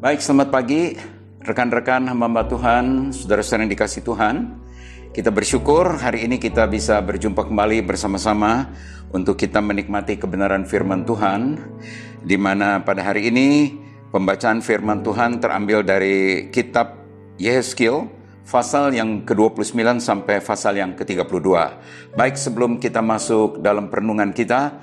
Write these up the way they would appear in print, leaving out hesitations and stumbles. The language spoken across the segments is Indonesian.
Baik, selamat pagi rekan-rekan hamba Tuhan, saudara-saudara yang dikasih Tuhan. Kita bersyukur hari ini kita bisa berjumpa kembali bersama-sama untuk kita menikmati kebenaran firman Tuhan, di mana pada hari ini pembacaan firman Tuhan terambil dari kitab Yehezkiel, pasal yang ke-29 sampai pasal yang ke-32. Baik, sebelum kita masuk dalam perenungan kita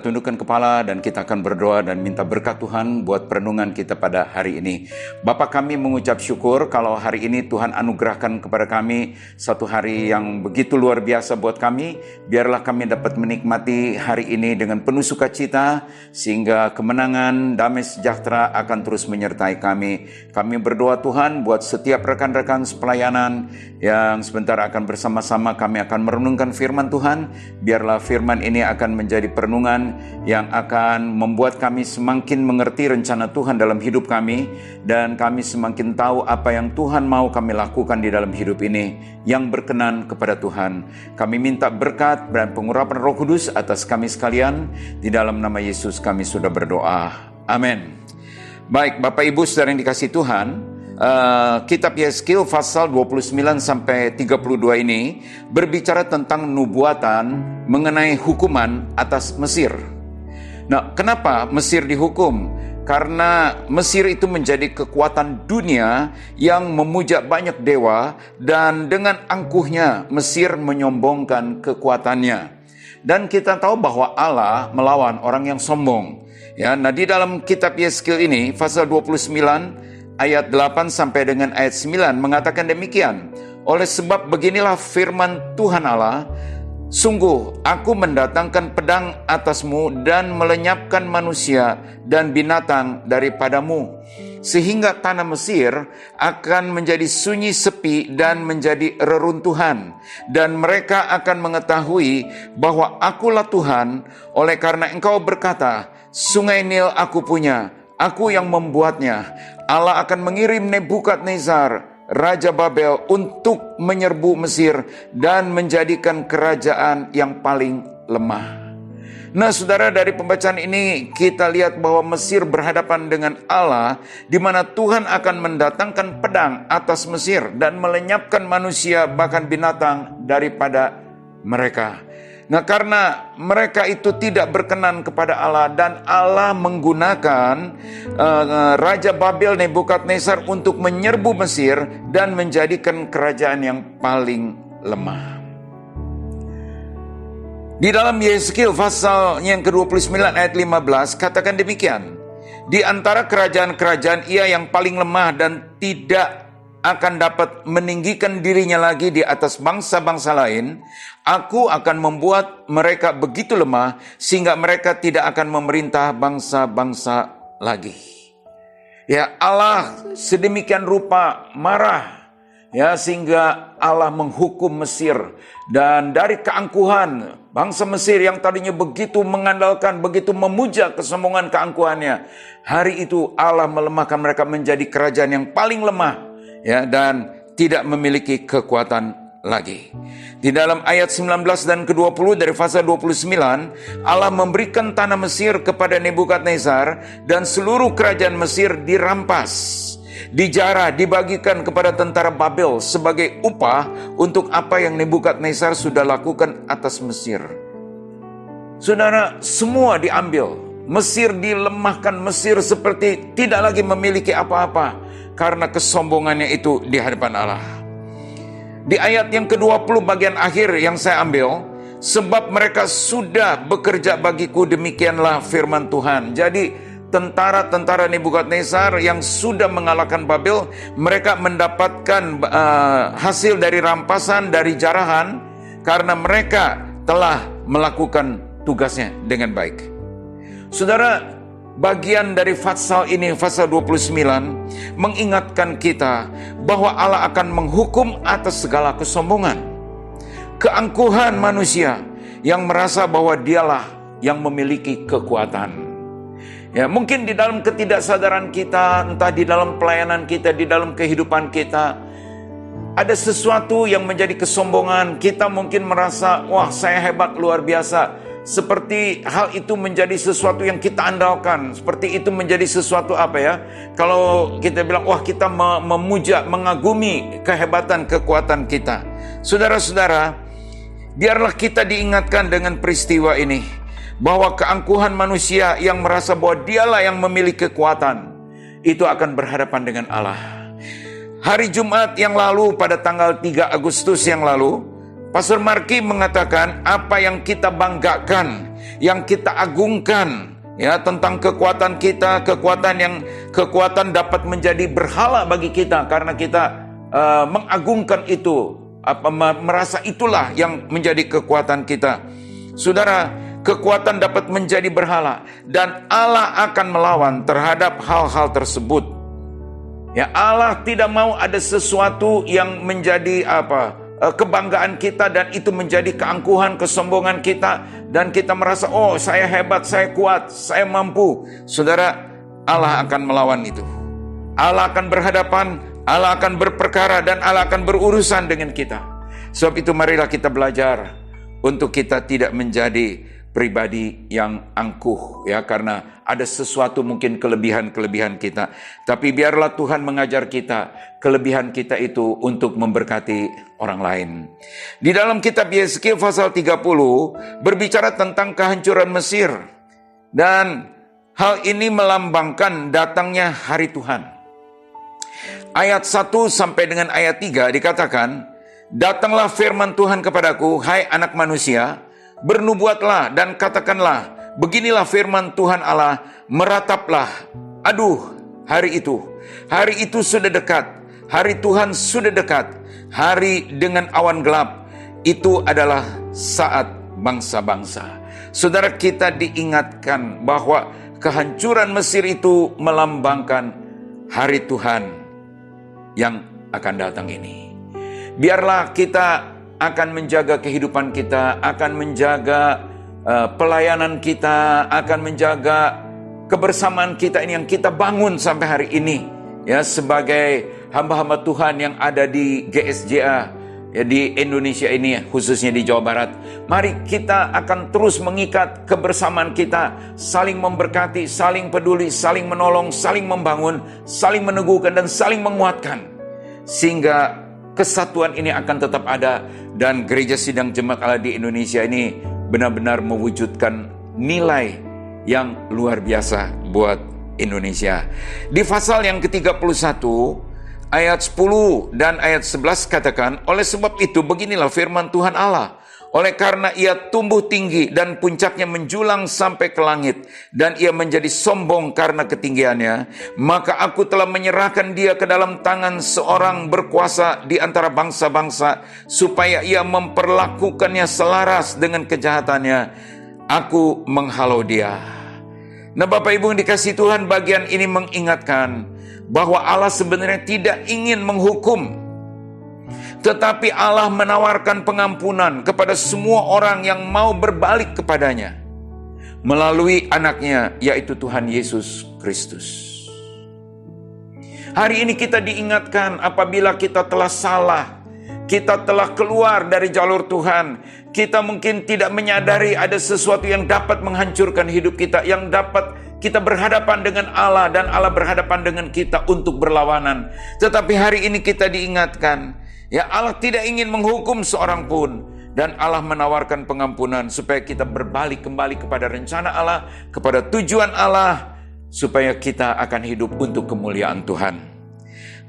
tundukkan kepala dan kita akan berdoa dan minta berkat Tuhan buat perenungan kita pada hari ini. Bapa, kami mengucap syukur kalau hari ini Tuhan anugerahkan kepada kami satu hari yang begitu luar biasa buat kami. Biarlah kami dapat menikmati hari ini dengan penuh sukacita, sehingga kemenangan, damai sejahtera akan terus menyertai kami. Kami berdoa Tuhan buat setiap rekan-rekan pelayanan yang sebentar akan bersama-sama kami akan merenungkan firman Tuhan. Biarlah firman ini akan menjadi perenungan yang akan membuat kami semakin mengerti rencana Tuhan dalam hidup kami, dan kami semakin tahu apa yang Tuhan mau kami lakukan di dalam hidup ini yang berkenan kepada Tuhan. Kami minta berkat dan pengurapan Roh Kudus atas kami sekalian. Di dalam nama Yesus kami sudah berdoa. Amin. Baik, Bapak Ibu saudara yang dikasih Tuhan, kitab Yehezkiel pasal 29 sampai 32 ini berbicara tentang nubuatan mengenai hukuman atas Mesir. Nah, kenapa Mesir dihukum? Karena Mesir itu menjadi kekuatan dunia yang memuja banyak dewa, dan dengan angkuhnya Mesir menyombongkan kekuatannya. Dan kita tahu bahwa Allah melawan orang yang sombong. Ya, nah di dalam kitab Yehezkiel ini pasal 29 ayat 8 sampai dengan ayat 9 mengatakan demikian. Oleh sebab beginilah firman Tuhan Allah, sungguh aku mendatangkan pedang atasmu dan melenyapkan manusia dan binatang daripadamu, sehingga tanah Mesir akan menjadi sunyi sepi dan menjadi reruntuhan, dan mereka akan mengetahui bahwa akulah Tuhan, oleh karena engkau berkata, sungai Nil aku punya, aku yang membuatnya. Allah akan mengirim Nebukadnezar, Raja Babel, untuk menyerbu Mesir dan menjadikan kerajaan yang paling lemah. Nah, saudara, dari pembacaan ini kita lihat bahwa Mesir berhadapan dengan Allah, di mana Tuhan akan mendatangkan pedang atas Mesir dan melenyapkan manusia bahkan binatang daripada mereka. Nah, karena mereka itu tidak berkenan kepada Allah, dan Allah menggunakan Raja Babel Nebukadnezar untuk menyerbu Mesir dan menjadikan kerajaan yang paling lemah. Di dalam Yehezkiel pasal yang ke-29 ayat 15 katakan demikian. Di antara kerajaan-kerajaan ia yang paling lemah dan tidak akan dapat meninggikan dirinya lagi di atas bangsa-bangsa lain. Aku akan membuat mereka begitu lemah sehingga mereka tidak akan memerintah bangsa-bangsa lagi. Ya, Allah sedemikian rupa marah, ya, sehingga Allah menghukum Mesir. Dan dari keangkuhan bangsa Mesir yang tadinya begitu mengandalkan, begitu memuja kesombongan keangkuhannya, hari itu Allah melemahkan mereka menjadi kerajaan yang paling lemah, ya, dan tidak memiliki kekuatan lagi. Di dalam ayat 19 dan ke-20 dari pasal 29, Allah memberikan tanah Mesir kepada Nebukadnezar, dan seluruh kerajaan Mesir dirampas, dijarah, dibagikan kepada tentara Babel sebagai upah untuk apa yang Nebukadnezar sudah lakukan atas Mesir. Saudara, semua diambil. Mesir dilemahkan, Mesir seperti tidak lagi memiliki apa-apa karena kesombongannya itu di hadapan Allah. Di ayat yang ke-20 bagian akhir yang saya ambil, sebab mereka sudah bekerja bagiku, demikianlah firman Tuhan. Jadi tentara-tentara Nebukadnezar yang sudah mengalahkan Babel, mereka mendapatkan hasil dari rampasan, dari jarahan, karena mereka telah melakukan tugasnya dengan baik. Saudara, bagian dari pasal ini, pasal 29, mengingatkan kita bahwa Allah akan menghukum atas segala kesombongan, keangkuhan manusia yang merasa bahwa dialah yang memiliki kekuatan. Ya, mungkin di dalam ketidaksadaran kita, entah di dalam pelayanan kita, di dalam kehidupan kita, ada sesuatu yang menjadi kesombongan. Kita mungkin merasa, wah, saya hebat, luar biasa. seperti hal itu menjadi sesuatu yang kita andalkan, seperti itu menjadi sesuatu kalau kita bilang, wah kita memuja, mengagumi kehebatan, kekuatan kita. Saudara-saudara, biarlah kita diingatkan dengan peristiwa ini, bahwa keangkuhan manusia yang merasa bahwa dialah yang memiliki kekuatan, itu akan berhadapan dengan Allah. Hari Jumat yang lalu, pada tanggal 3 Agustus yang lalu, Pastor Marky mengatakan apa yang kita banggakan, yang kita agungkan, tentang kekuatan kita, kekuatan dapat menjadi berhala bagi kita karena kita mengagungkan itu, merasa itulah yang menjadi kekuatan kita. Saudara, kekuatan dapat menjadi berhala dan Allah akan melawan terhadap hal-hal tersebut. Allah tidak mau ada sesuatu yang menjadi kebanggaan kita dan itu menjadi keangkuhan, kesombongan kita, dan kita merasa, oh saya hebat, saya kuat, saya mampu. Saudara, Allah akan melawan itu. Allah akan berhadapan, Allah akan berperkara, dan Allah akan berurusan dengan kita. Sebab itu marilah kita belajar untuk kita tidak menjadi pribadi yang angkuh, karena ada sesuatu mungkin kelebihan-kelebihan kita. Tapi biarlah Tuhan mengajar kita kelebihan kita itu untuk memberkati orang lain. Di dalam kitab Yesaya pasal 30 berbicara tentang kehancuran Mesir, dan hal ini melambangkan datangnya hari Tuhan. Ayat 1 sampai dengan ayat 3 dikatakan, datanglah firman Tuhan kepadaku, hai anak manusia, bernubuatlah dan katakanlah, beginilah firman Tuhan Allah, merataplah. Aduh, hari itu sudah dekat, hari Tuhan sudah dekat, hari dengan awan gelap, itu adalah saat bangsa-bangsa. Saudara, kita diingatkan bahwa kehancuran Mesir itu melambangkan hari Tuhan yang akan datang ini. Biarlah kita akan menjaga kehidupan kita, akan menjaga pelayanan kita, akan menjaga kebersamaan kita ini yang kita bangun sampai hari ini, sebagai hamba-hamba Tuhan yang ada di GSJA, di Indonesia ini, khususnya di Jawa Barat. Mari kita akan terus mengikat kebersamaan kita, saling memberkati, saling peduli, saling menolong, saling membangun, saling meneguhkan, dan saling menguatkan, sehingga kesatuan ini akan tetap ada, dan Gereja Sidang Jemaat Allah di Indonesia ini benar-benar mewujudkan nilai yang luar biasa buat Indonesia. Di pasal yang ke-31 ayat 10 dan ayat 11 katakan, oleh sebab itu beginilah firman Tuhan Allah, oleh karena ia tumbuh tinggi dan puncaknya menjulang sampai ke langit, dan ia menjadi sombong karena ketinggiannya, maka aku telah menyerahkan dia ke dalam tangan seorang berkuasa di antara bangsa-bangsa, supaya ia memperlakukannya selaras dengan kejahatannya. Aku menghalau dia. Nah, Bapak Ibu yang dikasihi Tuhan, bagian ini mengingatkan bahwa Allah sebenarnya tidak ingin menghukum, tetapi Allah menawarkan pengampunan kepada semua orang yang mau berbalik kepadanya melalui anaknya, yaitu Tuhan Yesus Kristus. Hari ini kita diingatkan apabila kita telah salah, kita telah keluar dari jalur Tuhan, kita mungkin tidak menyadari ada sesuatu yang dapat menghancurkan hidup kita, yang dapat kita berhadapan dengan Allah dan Allah berhadapan dengan kita untuk berlawanan. Tetapi hari ini kita diingatkan, Allah tidak ingin menghukum seorang pun, dan Allah menawarkan pengampunan supaya kita berbalik kembali kepada rencana Allah, kepada tujuan Allah, supaya kita akan hidup untuk kemuliaan Tuhan.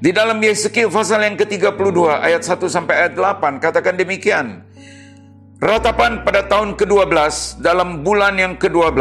Di dalam Yesaya pasal yang ke-32 ayat 1 sampai ayat 8 katakan demikian, ratapan pada tahun ke-12 dalam bulan yang ke-12,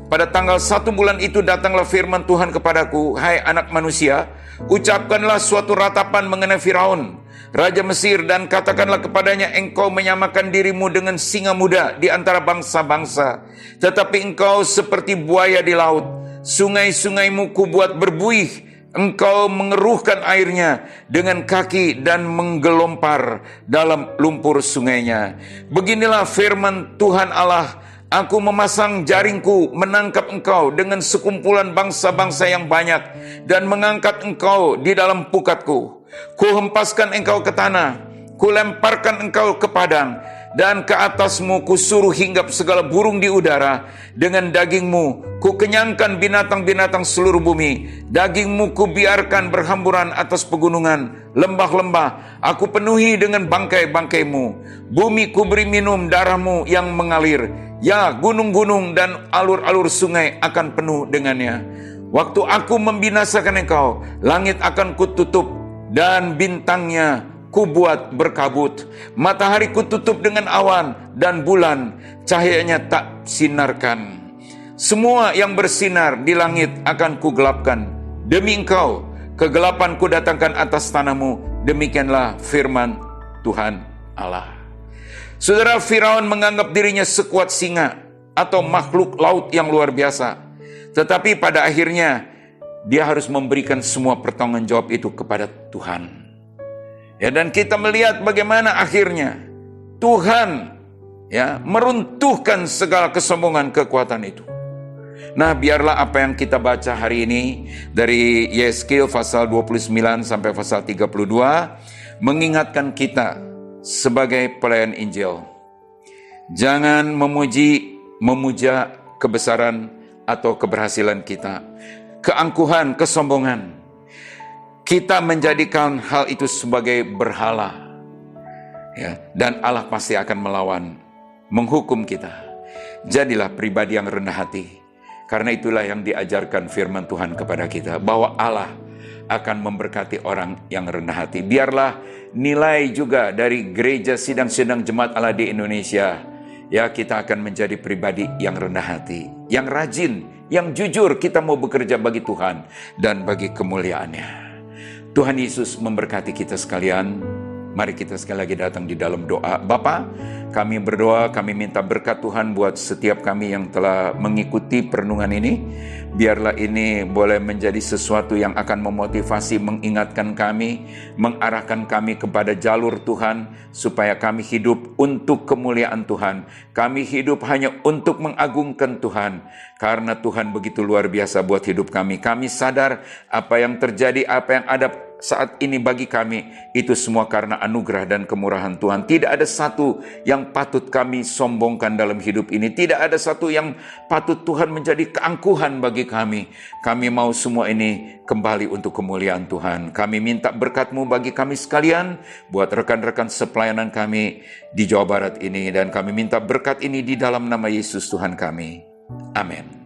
pada tanggal 1 bulan itu datanglah firman Tuhan kepadaku, hai anak manusia, ucapkanlah suatu ratapan mengenai Firaun, Raja Mesir, dan katakanlah kepadanya, engkau menyamakan dirimu dengan singa muda di antara bangsa-bangsa, tetapi engkau seperti buaya di laut. Sungai-sungaimu kubuat berbuih, engkau mengeruhkan airnya dengan kaki dan menggelompar dalam lumpur sungainya. Beginilah firman Tuhan Allah, aku memasang jaringku menangkap engkau dengan sekumpulan bangsa-bangsa yang banyak, dan mengangkat engkau di dalam pukatku. Ku hempaskan engkau ke tanah, ku lemparkan engkau ke padang, dan ke atasmu kusuruh hinggap segala burung di udara. Dengan dagingmu ku kenyangkan binatang-binatang seluruh bumi. Dagingmu ku biarkan berhamburan atas pegunungan, lembah-lembah aku penuhi dengan bangkai-bangkaimu. Bumi ku beri minum darahmu yang mengalir. Ya, gunung-gunung dan alur-alur sungai akan penuh dengannya. Waktu aku membinasakan engkau, langit akan kututup dan bintangnya kubuat berkabut. Matahari kututup dengan awan dan bulan cahayanya tak sinarkan. Semua yang bersinar di langit akan kugelapkan. Demi engkau, kegelapan kudatangkan atas tanahmu. Demikianlah firman Tuhan Allah. Saudara, Firaun menganggap dirinya sekuat singa atau makhluk laut yang luar biasa. Tetapi pada akhirnya dia harus memberikan semua pertanggungjawab itu kepada Tuhan. Ya, dan kita melihat bagaimana akhirnya Tuhan meruntuhkan segala kesombongan kekuatan itu. Nah, biarlah apa yang kita baca hari ini dari Yeskil pasal 29 sampai pasal 32 mengingatkan kita sebagai pelayan Injil. Jangan memuja kebesaran atau keberhasilan kita, keangkuhan, kesombongan. Kita menjadikan hal itu sebagai berhala. Ya, dan Allah pasti akan melawan, menghukum kita. Jadilah pribadi yang rendah hati. Karena itulah yang diajarkan firman Tuhan kepada kita, bahwa Allah akan memberkati orang yang rendah hati. Biarlah nilai juga dari gereja sidang-sidang jemaat Allah di Indonesia, ya, kita akan menjadi pribadi yang rendah hati, yang rajin, yang jujur. Kita mau bekerja bagi Tuhan dan bagi kemuliaannya. Tuhan Yesus memberkati kita sekalian. Mari kita sekali lagi datang di dalam doa. Bapa, kami berdoa, kami minta berkat Tuhan buat setiap kami yang telah mengikuti perenungan ini. Biarlah ini boleh menjadi sesuatu yang akan memotivasi, mengingatkan kami, mengarahkan kami kepada jalur Tuhan, supaya kami hidup untuk kemuliaan Tuhan. Kami hidup hanya untuk mengagungkan Tuhan, karena Tuhan begitu luar biasa buat hidup kami. Kami sadar apa yang terjadi, apa yang ada saat ini bagi kami, itu semua karena anugerah dan kemurahan Tuhan. Tidak ada satu yang patut kami sombongkan dalam hidup ini. Tidak ada satu yang patut Tuhan menjadi keangkuhan bagi kami. Kami mau semua ini kembali untuk kemuliaan Tuhan. Kami minta berkat-Mu bagi kami sekalian, buat rekan-rekan sepelayanan kami di Jawa Barat ini. Dan kami minta berkat ini di dalam nama Yesus Tuhan kami. Amin.